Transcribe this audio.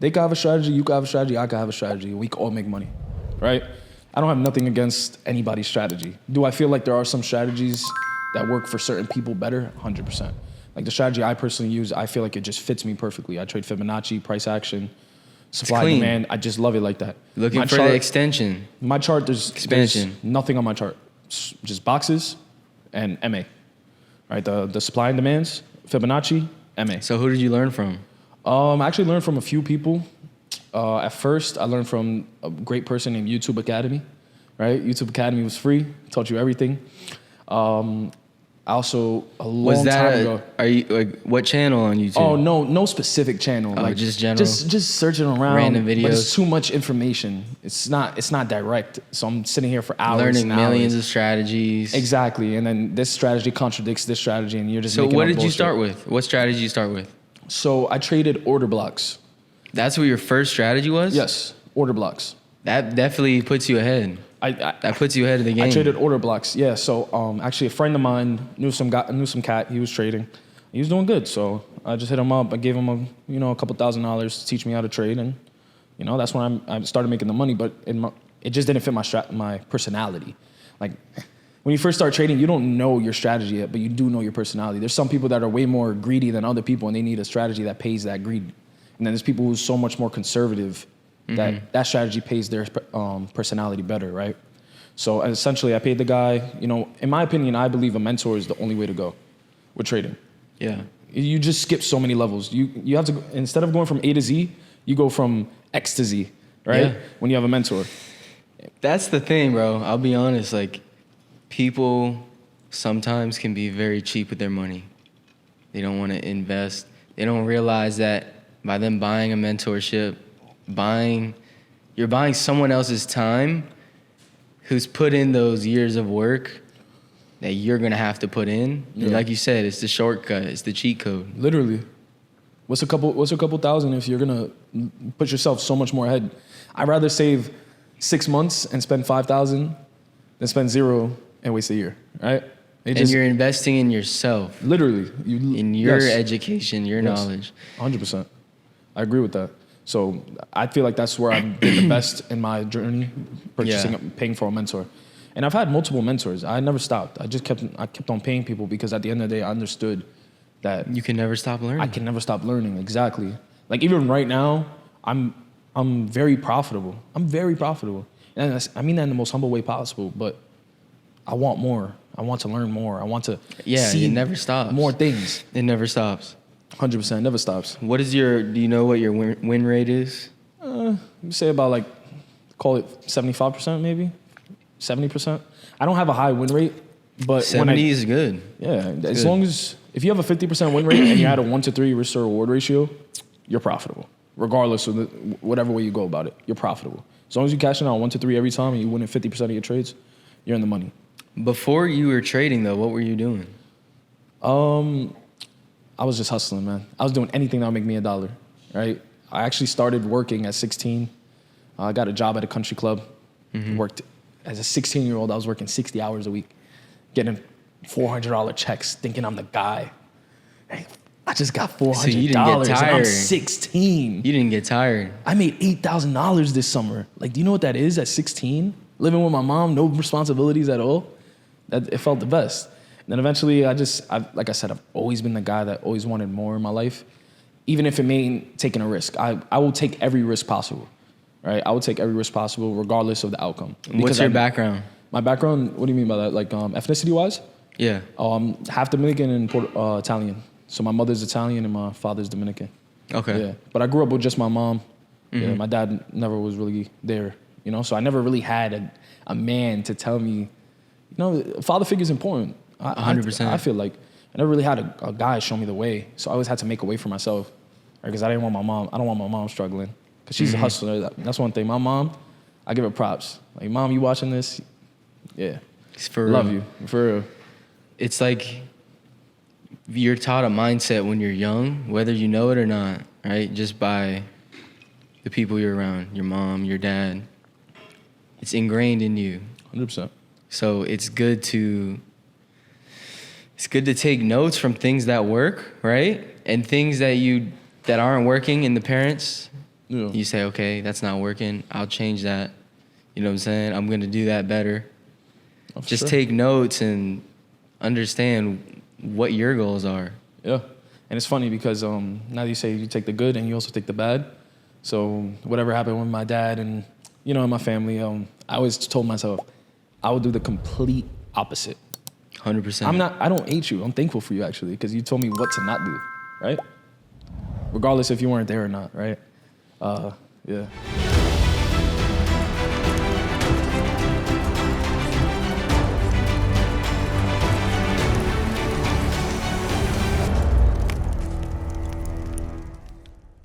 They could have a strategy, you could have a strategy, I could have a strategy. We could all make money, right? I don't have nothing against anybody's strategy. Do I feel like there are some strategies that work for certain people better? 100%. Like the strategy I personally use, I feel like it just fits me perfectly. I trade Fibonacci, price action, supply and demand. I just love it like that. Looking for the extension. My chart, there's expansion. Nothing on my chart. Just boxes and MA, right? The supply and demands, Fibonacci, MA. So who did you learn from? I actually learned from a few people. At first, I learned from a great person named YouTube Academy, right? YouTube Academy was free, taught you everything. Also, a long time ago. Are you like what channel on YouTube? Oh, no specific channel. Oh, like just general. Just searching around. Random videos. But it's too much information. It's not direct. So I'm sitting here for hours. Learning and millions hours. of strategies. Exactly, and then this strategy contradicts this strategy, and you're just. So making what up did bullshit. you start with? What strategy did you start with? So I traded order blocks. That's what your first strategy was? Yes, order blocks. That definitely puts you ahead. That puts you ahead of the game. I traded order blocks. Yeah. So actually, a friend of mine knew some cat. He was trading. He was doing good. So I just hit him up. I gave him a couple $1,000s to teach me how to trade, and that's when I started making the money. But it just didn't fit my personality. Like when you first start trading, you don't know your strategy yet, but you do know your personality. There's some people that are way more greedy than other people, and they need a strategy that pays that greed. And then there's people who's so much more conservative that strategy pays their personality better, right? So essentially, I paid the guy. In my opinion, I believe a mentor is the only way to go with trading. Yeah. You just skip so many levels. You have to go, instead of going from A to Z, you go from X to Z, right? Yeah. When you have a mentor. That's the thing, bro. I'll be honest. Like, people sometimes can be very cheap with their money. They don't want to invest. They don't realize that by them buying a mentorship, you're buying someone else's time who's put in those years of work that you're going to have to put in. Yeah. Like you said, it's the shortcut. It's the cheat code. Literally. What's a couple thousand if you're going to put yourself so much more ahead? I'd rather save 6 months and spend 5,000 than spend 0 and waste a year, right? And you're investing in yourself. Literally. In your education, your knowledge. 100%. I agree with that. So I feel like that's where I did the best in my journey, paying for a mentor. And I've had multiple mentors. I never stopped. I kept on paying people because at the end of the day, I understood that you can never stop learning. I can never stop learning. Exactly. Like even right now, I'm very profitable. I'm very profitable. And I mean that in the most humble way possible, but I want more. I want to learn more. I want to see it never stops. More things. It never stops. 100%, never stops. Do you know what your win rate is? Say about call it 75% maybe, 70%. I don't have a high win rate, but 70 is good. Yeah, as long as, if you have a 50% win rate and you add a 1 to 3 risk to reward ratio, you're profitable. Regardless of whatever way you go about it, you're profitable. As long as you cash in on 1 to 3 every time and you win in 50% of your trades, you're in the money. Before you were trading though, what were you doing? I was just hustling, man. I was doing anything that would make me $1, right? I actually started working at 16. I got a job at a country club. Worked as a 16-year-old. I was working 60 hours a week, getting $400 checks, thinking I'm the guy. Hey, I just got $400. So you didn't get tired. And I'm 16. You didn't get tired. I made $8,000 this summer. Like, do you know what that is at 16? Living with my mom, no responsibilities at all. It felt the best. And then eventually, like I said, I've always been the guy that always wanted more in my life. Even if it meant taking a risk. I will take every risk possible, right? I will take every risk possible regardless of the outcome. What's your background? My background, what do you mean by that? Like ethnicity-wise? Yeah. I'm half Dominican and Italian. So my mother's Italian and my father's Dominican. Okay. Yeah. But I grew up with just my mom. Yeah, my dad never was really there, so I never really had a man to tell me, father figure is important. 100%. I feel like I never really had a guy show me the way, so I always had to make a way for myself, because I didn't want my mom. I don't want my mom struggling, because she's a hustler. That's one thing. My mom, I give her props. Like, Mom, you watching this? Yeah, it's for love real. You for real. It's like you're taught a mindset when you're young, whether you know it or not, right? Just by the people you're around, your mom, your dad. It's ingrained in you. 100%. So it's good to take notes from things that work, right? And things that aren't working in the parents, Yeah. You say, okay, that's not working. I'll change that. You know what I'm saying? I'm going to do that better. Oh, for Just sure. take notes and understand what your goals are. Yeah. And it's funny because now that you say you take the good and you also take the bad. So whatever happened with my dad and, you know, in my family, I always told myself I would do the complete opposite. 100%. I don't hate you. I'm thankful for you actually because you told me what to not do, right? Regardless if you weren't there or not, right? Yeah.